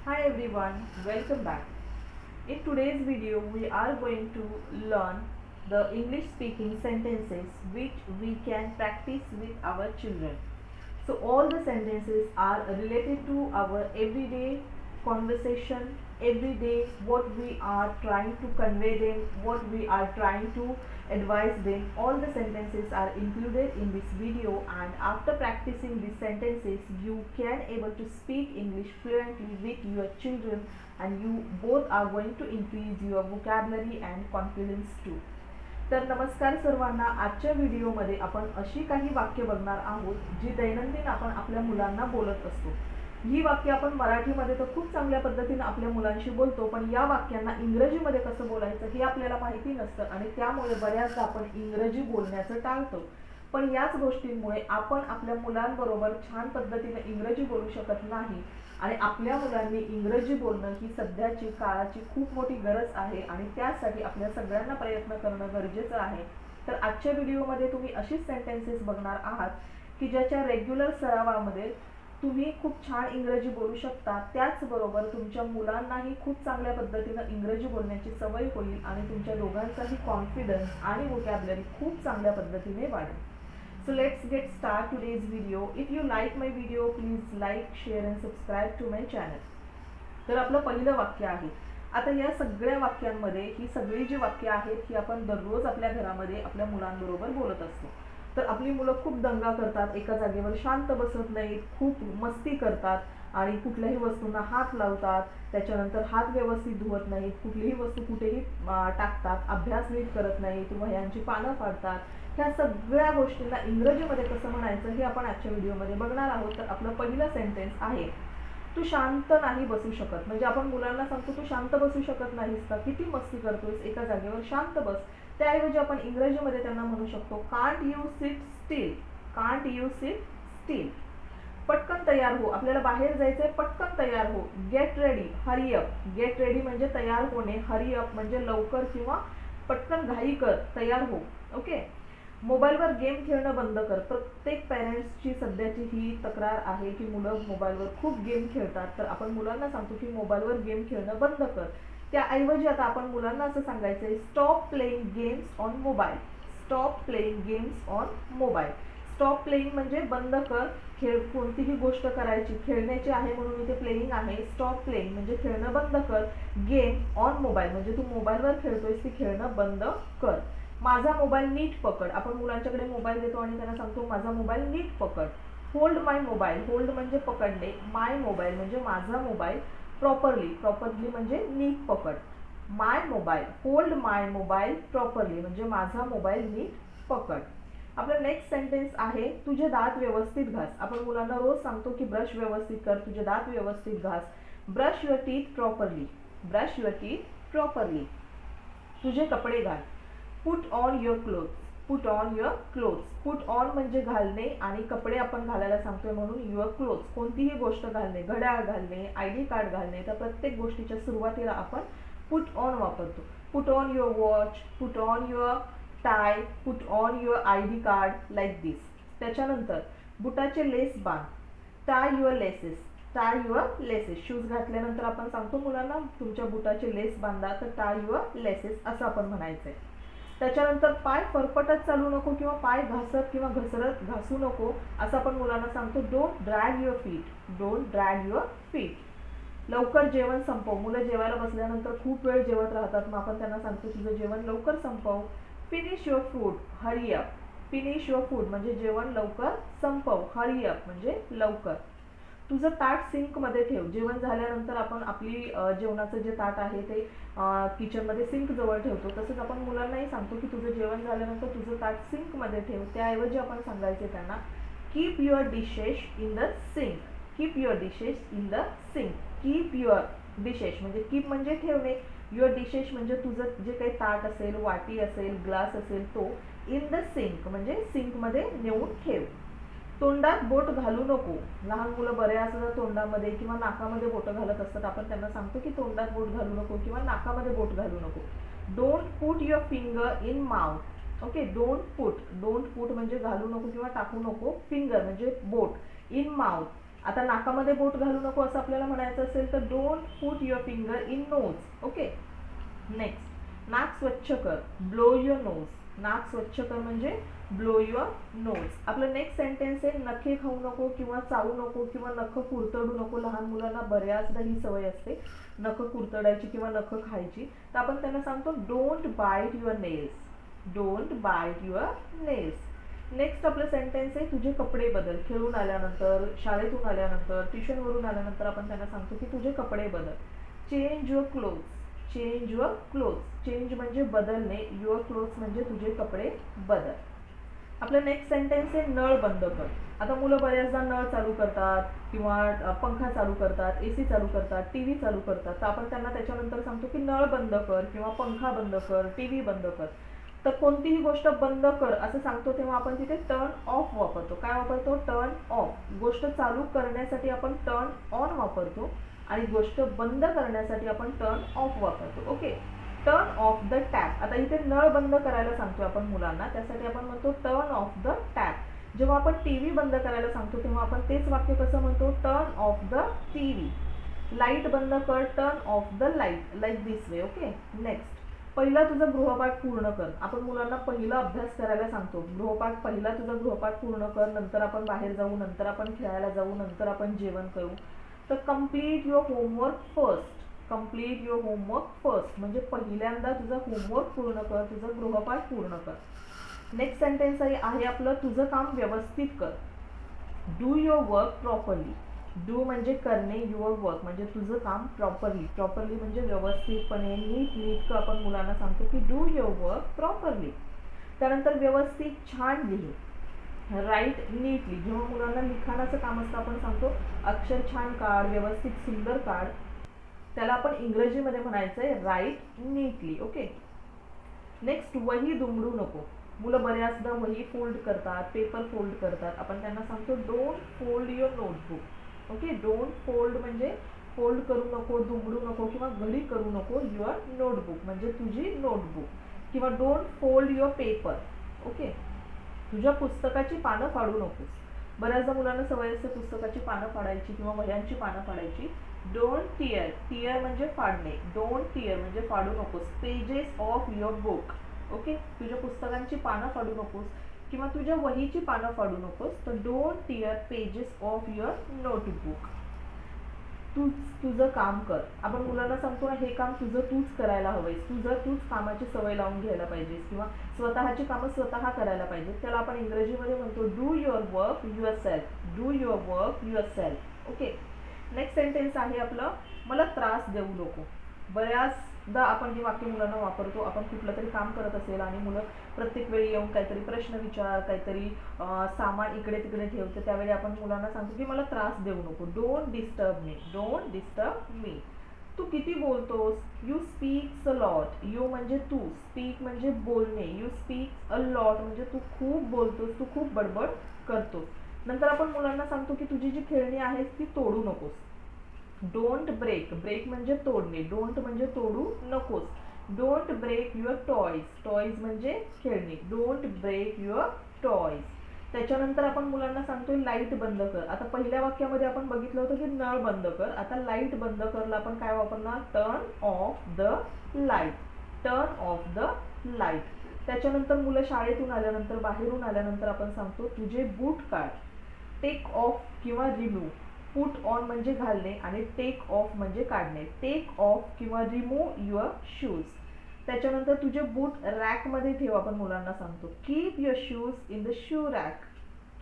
Hi everyone, welcome back. In today's video, we are going to learn the English speaking sentences which we can practice with our children. So all the sentences are related to our everyday conversation, everyday what we are trying to convey them, what we are trying to advise them. All the sentences are included in this video, and after practicing these sentences you can able to speak English fluently with your children, and you both are going to increase your vocabulary and confidence too. तर नमस्कार सर्वांना. आजच्या व्हिडिओमध्ये आपण अशी काही वाक्य बघणार आहोत जी दैनंदिन आपण आपल्या मुलांना बोलत असतो. ही वाक्य आपण मराठीमध्ये तर खूप चांगल्या पद्धतीने आपल्या मुलांशी बोलतो, पण या वाक्यांना इंग्रजीमध्ये कसं बोलायचं हे आपल्याला माहिती नसतं आणि त्यामुळे बऱ्याचदा आपण इंग्रजी बोलण्याचं टाळतो. पण याच गोष्टींमुळे आपण आपल्या मुलांबरोबर छान पद्धतीने इंग्रजी बोलू शकत नाही आणि आपल्या मुलांनी इंग्रजी बोलणं ही सध्याची काळाची खूप मोठी गरज आहे आणि त्यासाठी आपल्या सगळ्यांना प्रयत्न करणं गरजेचं आहे. तर आजच्या व्हिडिओमध्ये तुम्ही अशीच सेंटेन्सेस बघणार आहात की ज्याच्या रेग्युलर सरावामध्ये तुम्ही खूप छान इंग्रजी बोलू शकता. त्याचबरोबर तुमच्या मुलांनाही खूप चांगल्या पद्धतीने इंग्रजी बोलण्याची सवय होईल आणि तुमच्या दोघांचाही कॉन्फिडन्स आणि वोकॅब्युलरी खूप चांगल्या पद्धतीने वाढेल. So let's get start today's video. If you like my video, please like, share and subscribe to my channel. तर आपलं पहिलं वाक्य आहे. आता या सगळ्या वाक्यांमध्ये ही सगळी जी वाक्य आहेत ही आपण दररोज आपल्या घरामध्ये आपल्या मुलांबरोबर बोलत असतो. तर आपली मुलं खूप दंगा करतात, एका जागेवर शांत बसत नाहीत, खूप मस्ती करतात आणि कुठल्याही वस्तूंना हात लावतात, त्याच्यानंतर हात व्यवस्थित धुवत नाहीत, कुठलीही वस्तू कुठेही टाकतात, अभ्यास नीट करत नाहीत, वह्यांची पानं फाडतात. ह्या सगळ्या गोष्टींना इंग्रजीमध्ये कसं म्हणायचं हे आपण आजच्या व्हिडिओमध्ये बघणार आहोत. तर आपलं पहिलं सेंटेन्स आहे, तू शांत नाही बसू शकत. म्हणजे आपण मुलांना सांगतो तू शांत बसू शकत नाहीस का, किती मस्ती करतोस, एका जागेवर शांत बस. त्याऐवजी आपण इंग्रजीमध्ये त्यांना म्हणू शकतो can't you sit still, can't you sit still. पटकन तयार हो, आपल्याला बाहेर जायचंय, पटकन तयार हो. Get ready, hurry up. Get ready म्हणजे तयार होणे, हरी अप म्हणजे लवकर किंवा पटकन घाई कर, तयार हो. ओके. मोबाईलवर गेम खेळणं बंद कर. प्रत्येक पॅरेंट्सची सध्याची ही तक्रार आहे की मुलं मोबाईलवर खूप गेम खेळतात. तर आपण मुलांना सांगतो की मोबाईलवर गेम खेळणं बंद कर. त्याऐवजी आता आपण मुलांना असं सांगायचं आहे, stop playing games on mobile. Stop playing games on mobile. Stop playing म्हणजे बंद कर. कोणतीही गोष्ट करायची खेळण्याची आहे म्हणून इथे प्लेइंग आहे. स्टॉप प्लेइंग म्हणजे खेळणं बंद कर. गेम ऑन मोबाईल म्हणजे तू मोबाईलवर खेळतोयस ती खेळणं बंद कर. माझा मोबाईल नीट पकड. आपण मुलांच्याकडे मोबाईल देतो आणि त्यांना सांगतो माझा मोबाईल नीट पकड. होल्ड माय मोबाईल. होल्ड म्हणजे पकडणे, माय मोबाईल म्हणजे माझा मोबाईल. प्रॉपरली, प्रॉपरली म्हणजे नीट पकड. माय मोबाईल, होल्ड माय मोबाईल प्रॉपरली म्हणजे माझा मोबाईल नीट पकड. आपलं नेक्स्ट सेंटेन्स आहे, तुझे दात व्यवस्थित घास. आपण मुलांना रोज सांगतो की ब्रश व्यवस्थित कर, तुझे दात व्यवस्थित घास. Brush your teeth properly. Brush your teeth properly. तुझे कपडे घाल. Put on your clothes. Put on your clothes. Put on म्हणजे घालणे आणि कपडे आपण घालायला सांगतोय म्हणून युअर क्लोथ्स. कोणतीही गोष्ट घालणे, घड्याळ घालणे, ID कार्ड घालणे, तर प्रत्येक गोष्टीच्या सुरुवातीला आपण पुट ऑन वापरतो. Put on your watch, put on your tie, put on your ID card, like this. त्याच्यानंतर बुटाचे लेस बांध. Tie your laces. Tie your laces. Shoes घातल्यानंतर आपण सांगतो मुलांना तुमच्या बुटाचे लेस बांधा, तर टाय युअर लेसेस असं आपण म्हणायचंय. त्याच्यानंतर पाय फरफटत चालू नको किंवा पाय घासत किंवा घसरत घासू नको असं आपण मुलांना सांगतो. Don't drag your feet. Don't drag your feet. लवकर जेवण संपव. मुलं जेवायला बसल्यानंतर खूप वेळ जेवत राहतात, मग आपण त्यांना सांगतो तुझं जेवण लवकर संपव. Finish your food, hurry up. Finish your food म्हणजे जेवण लवकर संपव, हरी अप म्हणजे लवकर. तुझं ताट सिंकमध्ये ठेव. जेवण झाल्यानंतर आपण आपली जेवणाचं जे ताट आहे ते किचनमध्ये सिंक जवळ ठेवतो, तसंच आपण मुलांनाही सांगतो की तुझं जेवण झाल्यानंतर तुझं ताट सिंकमध्ये ठेव. त्याऐवजी आपण सांगायचे त्यांना keep your dishes in the sink. Keep your dishes in the sink. Keep your dishes म्हणजे कीप म्हणजे ठेवणे, युअर डिशेस म्हणजे तुझं जे काही ताट असेल, वाटी असेल, ग्लास असेल तो इन द सिंक म्हणजे सिंकमध्ये नेऊन ठेव. तोंडात बोट घालू नको. लहान मुलं बऱ्याचदा तोंडामध्ये किंवा नाकामध्ये बोटं घालत असतात. आपण त्यांना सांगतो की तोंडात बोट घालू नको किंवा नाकामध्ये बोट घालू नको. Don't put your finger in mouth. Okay. Don't put. Don't put म्हणजे घालू नको किंवा टाकू नको. फिंगर म्हणजे बोट. इन माउथ आता नाकामध्ये बोट घालू नको असं आपल्याला म्हणायचं असेल तर don't put your finger in knows. Okay. Next, नाक स्वच्छ कर, ब्लो युअर नोज. नाक स्वच्छ कर म्हणजे ब्लो युअर नोज. आपलं नेक्स्ट सेंटेन्स आहे नखे खाऊ नको किंवा चावू नको किंवा नख कुरतडू नको. लहान मुलांना बऱ्याचदा ही सवय असते नख कुरतडायची किंवा नख खायची. तर आपण त्यांना सांगतो don't bite your nails. Don't bite your nails. Next आपलं सेंटेन्स आहे तुझे कपडे बदल. खेळून आल्यानंतर, शाळेतून आल्यानंतर, ट्युशनवरून आल्यानंतर आपण त्यांना सांगतो की तुझे कपडे बदल. Change your clothes. Change your clothes. Change म्हणजे बदलणे, युअर क्लोथ्स म्हणजे तुझे कपडे बदल. आपलं नेक्स्ट सेंटेन्स आहे नळ बंद कर. आता मुलं बऱ्याचदा नळ चालू करतात किंवा पंखा चालू करतात, AC चालू करतात, TV चालू करतात. तर आपण त्यांना त्याच्यानंतर सांगतो की नळ बंद कर किंवा पंखा बंद कर, TV बंद कर. तर कोणतीही गोष्ट बंद कर असं सांगतो तेव्हा आपण तिथे टर्न ऑफ वापरतो. काय वापरतो? Turn off. गोष्ट चालू करण्यासाठी आपण टर्न ऑन वापरतो आणि गोष्ट बंद करण्यासाठी आपण टर्न ऑफ वापरतो. Okay. Turn off the tap. आता इथे नळ बंद करायला सांगतो आपण मुलांना, त्यासाठी आपण म्हणतो टर्न ऑफ द टॅप. जेव्हा आपण TV बंद करायला सांगतो तेव्हा आपण तेच वाक्य कसं म्हणतो? Turn off the TV. Light बंद कर, turn off the light. Like this way. Okay. Next, पहिला तुझा गृहपाठ पूर्ण कर. आपण मुलांना पहिला अभ्यास करायला सांगतो. पहिला तुझा गृहपाठ पूर्ण कर, नंतर आपण बाहेर जाऊ, नंतर आपण खेळायला जाऊ, नंतर आपण जेवण करू. तर complete your homework first. Complete your homework first म्हणजे पहिल्यांदा तुझा होमवर्क पूर्ण कर, तुझा गृहपाठ पूर्ण कर. नेक्स्ट सेंटेन्स आहे आपलं तुझं काम व्यवस्थित कर. Do your work properly. Do म्हणजे करणे, युअर वर्क म्हणजे तुझं काम प्रॉपरली. प्रॉपरली म्हणजे व्यवस्थितपणे, नीटनेटकं आपण मुलांना सांगतो की डू युअर वर्क प्रॉपरली. त्यानंतर व्यवस्थित छान लिही. Write neatly. जेव्हा मुलांना लिखाणाचं काम असतं आपण सांगतो अक्षर छान काढ, व्यवस्थित सुंदर काढ. त्याला आपण इंग्रजीमध्ये म्हणायचं आहे राईट नीटली. ओके. नेक्स्ट, वही दुमडू नको. मुलं बऱ्याचदा वही फोल्ड करतात, पेपर फोल्ड करतात. आपण त्यांना सांगतो don't fold your notebook. Okay. Don't fold म्हणजे फोल्ड करू नको, दुमडू नको किंवा घडी करू नको युअर नोटबुक म्हणजे तुझी नोटबुक. किंवा don't fold your paper. Okay. तुझ्या पुस्तकाची पानं फाडू नकोस. बऱ्याचदा मुलांना सवय असते पुस्तकाची पानं फाडायची किंवा वह्यांची पानं फाडायची. Don't tear. टिअर म्हणजे फाडणे. डोंट टिअर म्हणजे फाडू नकोस. Pages of your book. Okay. तुझ्या पुस्तकांची पानं फाडू नकोस किंवा तुझ्या वहीची पानं फाडू नकोस. तर don't tear pages of your notebook. तुझं काम कर. आपण मुलांना सांगतो ना हे काम तुझं तूच करायला हवंयस. तूच कामाची सवय लावून घ्यायला पाहिजेस किंवा स्वतःची कामं स्वतः करायला पाहिजेत. त्याला आपण इंग्रजीमध्ये म्हणतो do your work your self. Do your work your self. Okay. Next sentence आहे आपलं मला त्रास देऊ नको. बऱ्याचदा आपण हे वाक्य मुलांना वापरतो. आपण कुठलं तरी काम करत असेल आणि मुलं प्रत्येक वेळी येऊन काहीतरी प्रश्न विचार, काहीतरी सामान इकडे तिकडे ठेवते, त्यावेळी आपण मुलांना सांगतो की मला त्रास देऊ नको. Don't disturb me. Don't disturb me. तू किती बोलतोस? You speaks a lot. You म्हणजे तू, स्पीक म्हणजे बोलणे. यू स्पीक अ लॉट म्हणजे तू खूप बोलतोस, तू खूप बडबड करतोस. नंतर आपण मुलांना सांगतो की तुझी जी खेळणी आहेत ती तोडू नकोस. Don't break. ब्रेक म्हणजे तोडणे. डोंट म्हणजे तोडू नकोस. Don't break your toys. Toys म्हणजे खेळणी. Don't break your toys. त्याच्यानंतर आपण मुलांना सांगतोय लाईट बंद कर. आता पहिल्या वाक्यामध्ये आपण बघितलं होतं की नळ बंद कर. आता लाईट बंद करला आपण काय वापरणार? Turn off the light. Turn off the light. त्याच्यानंतर मुलं शाळेतून आल्यानंतर, बाहेरून आल्यानंतर आपण सांगतो तुझे बूट काढ. टेक ऑफ किंवा रिमूव्ह. पुट ऑन म्हणजे घालणे आणि टेक ऑफ म्हणजे काढणे. टेक ऑफ किंवा रिमूव्ह युअर शूज. त्याच्यानंतर तुझे बूट रॅकमध्ये ठेव. आपण मुलांना सांगतो keep your shoes in the shoe rack.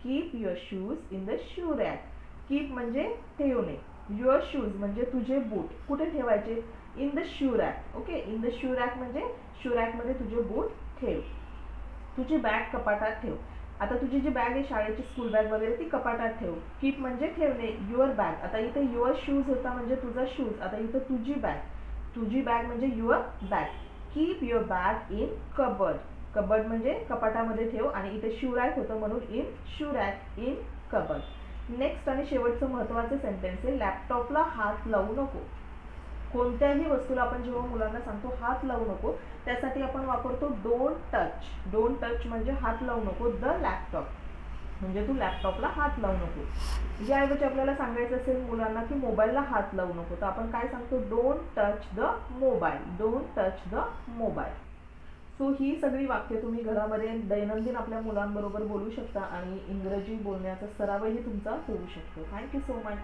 Keep your shoes in the shoe rack. Keep म्हणजे ठेवणे. युअर शूज म्हणजे तुझे बूट कुठे ठेवायचे? In the shoe rack. Okay. In the shoe rack म्हणजे शू रॅकमध्ये तुझे बूट ठेव. तुझी बॅग कपाटात ठेव. आता तुझी जी बॅग आहे शाळेची स्कूल बॅग वगैरे ती कपाटात ठेव. कीप म्हणजे ठेवणे. Your bag. आता इथे युअर शूज होता म्हणजे तुझा शूज. आता इथं तुझी बॅग. तुझी बॅग म्हणजे your bag. Keep your bag in cupboard. Cupboard म्हणजे कपाटामध्ये ठेव आणि इथे शू रॅक होतं म्हणून in shoe rack in cupboard. Next आणि शेवटचं महत्त्वाचं सेंटेन्स आहे लॅपटॉपला हात लावू नको. कोणत्याही वस्तूला आपण जेव्हा मुलांना सांगतो हात लावू नको त्यासाठी आपण वापरतो डोंट टच. डोंट टच म्हणजे हात लावू नको द लॅपटॉप. म्हणजे तू लॅपटॉपला हात लावू नको. याऐवजी आपल्याला सांगायचं असेल मुलांना की मोबाईलला हात लावू नको, तर आपण काय सांगतो, don't touch the mobile, don't touch the mobile. So ही सगळी वाक्य तुम्ही घरामध्ये दैनंदिन आपल्या मुलांबरोबर बोलू शकता आणि इंग्रजी बोलण्याचा सरावही तुमचा होऊ शकतो. Thank you so much.